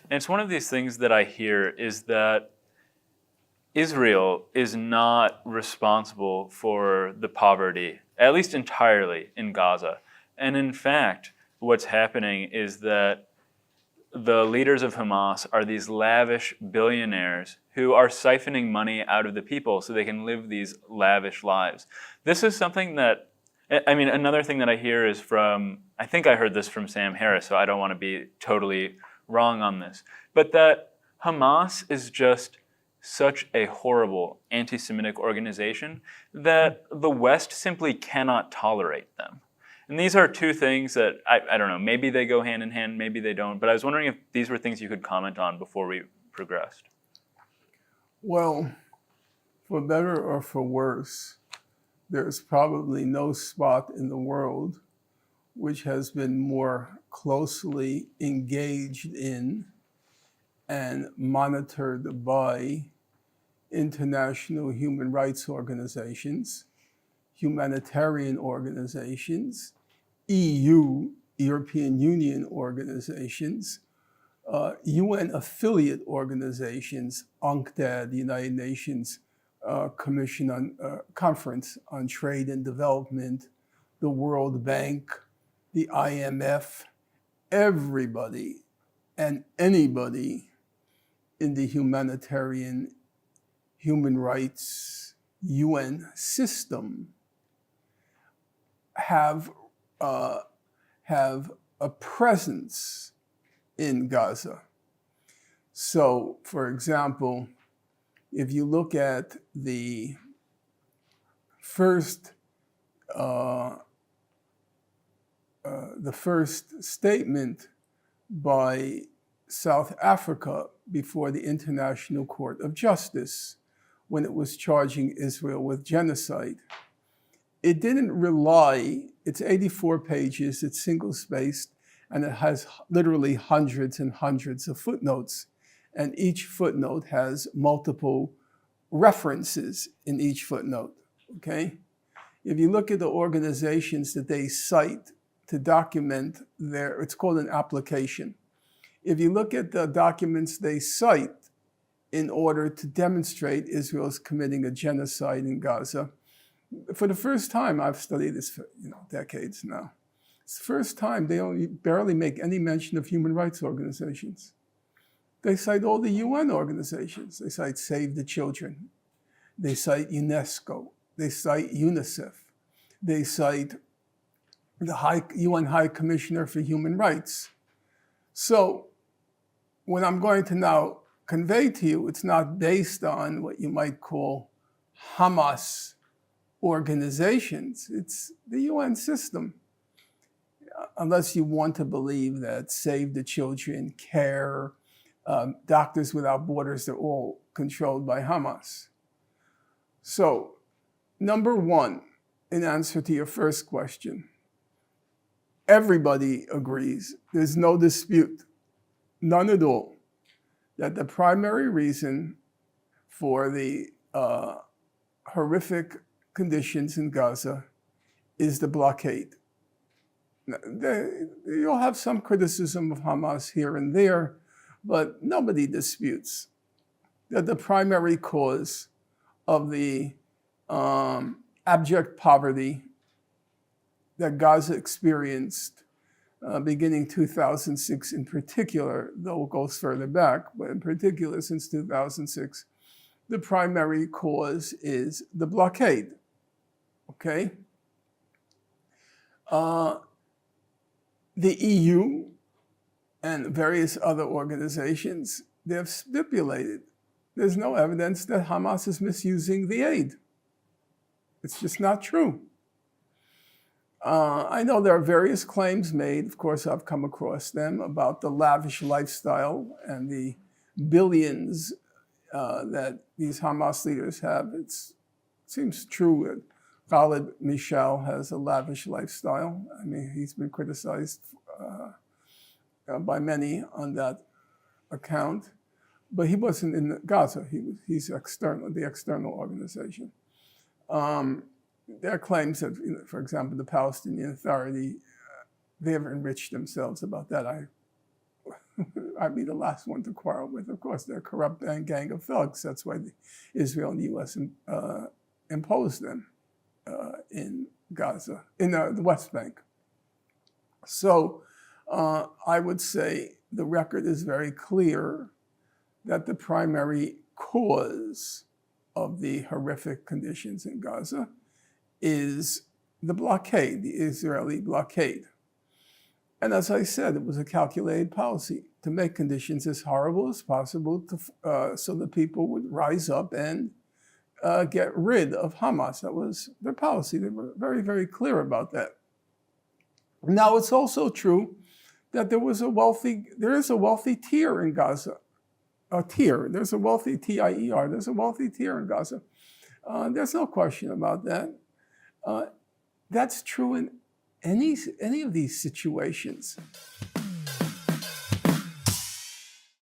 And it's one of these things that I hear is that Israel is not responsible for the poverty, at least entirely, in Gaza. And in fact, what's happening is that the leaders of Hamas are these lavish billionaires who are siphoning money out of the people so they can live these lavish lives. This is something that, another thing that I hear is from, I think I heard this from Sam Harris, so I don't want to be totally wrong on this, but that Hamas is just such a horrible anti-Semitic organization that the West simply cannot tolerate them. And these are two things that, I don't know, maybe they go hand in hand, maybe they don't, but I was wondering if these were things you could comment on before we progressed. Well, for better or for worse, there's probably no spot in the world which has been more closely engaged in and monitored by international human rights organizations, humanitarian organizations, European Union organizations, UN affiliate organizations, UNCTAD, the United Nations Commission on Conference on Trade and Development, the World Bank, the IMF, everybody and anybody in the humanitarian human rights UN system have a presence in Gaza. So, for example, if you look at the first statement by South Africa before the International Court of Justice, when it was charging Israel with genocide, it didn't rely, it's 84 pages, it's single-spaced, and it has literally hundreds and hundreds of footnotes. And each footnote has multiple references in each footnote, okay? If you look at the organizations that they cite to document their, it's called an application. If you look at the documents they cite in order to demonstrate Israel's committing a genocide in Gaza, for the first time, I've studied this for decades now. It's the first time they only barely make any mention of human rights organizations. They cite all the UN organizations. They cite Save the Children. They cite UNESCO. They cite UNICEF. They cite the UN High Commissioner for Human Rights. So what I'm going to now convey to you, it's not based on what you might call Hamas organizations. It's the UN system. Unless you want to believe that Save the Children, CARE, Doctors Without Borders, they're all controlled by Hamas. So, number one, in answer to your first question, everybody agrees, there's no dispute, none at all, that the primary reason for the horrific conditions in Gaza is the blockade. You'll have some criticism of Hamas here and there, but nobody disputes that the primary cause of the abject poverty that Gaza experienced beginning 2006 in particular, though it goes further back, but in particular since 2006, the primary cause is the blockade, okay? The EU and various other organizations, they have stipulated there's no evidence that Hamas is misusing the aid. It's just not true. I know there are various claims made, of course I've come across them, about the lavish lifestyle and the billions that these Hamas leaders have. It seems true that Khalid Michel has a lavish lifestyle. I mean, he's been criticized by many on that account, but he wasn't in Gaza. He's external, the external organization. There are claims that, for example, the Palestinian Authority, they have enriched themselves about that. I'd be the last one to quarrel with. Of course, they're a corrupt gang of thugs. That's why Israel and the U.S. Imposed them in Gaza, in the West Bank. So I would say the record is very clear that the primary cause of the horrific conditions in Gaza is the blockade, the Israeli blockade. And as I said, it was a calculated policy to make conditions as horrible as possible so that people would rise up and get rid of Hamas. That was their policy. They were very, very clear about that. Now, it's also true that there is a wealthy tier in Gaza. There's a wealthy T-I-E-R. There's a wealthy tier in Gaza. There's no question about that. That's true in any of these situations.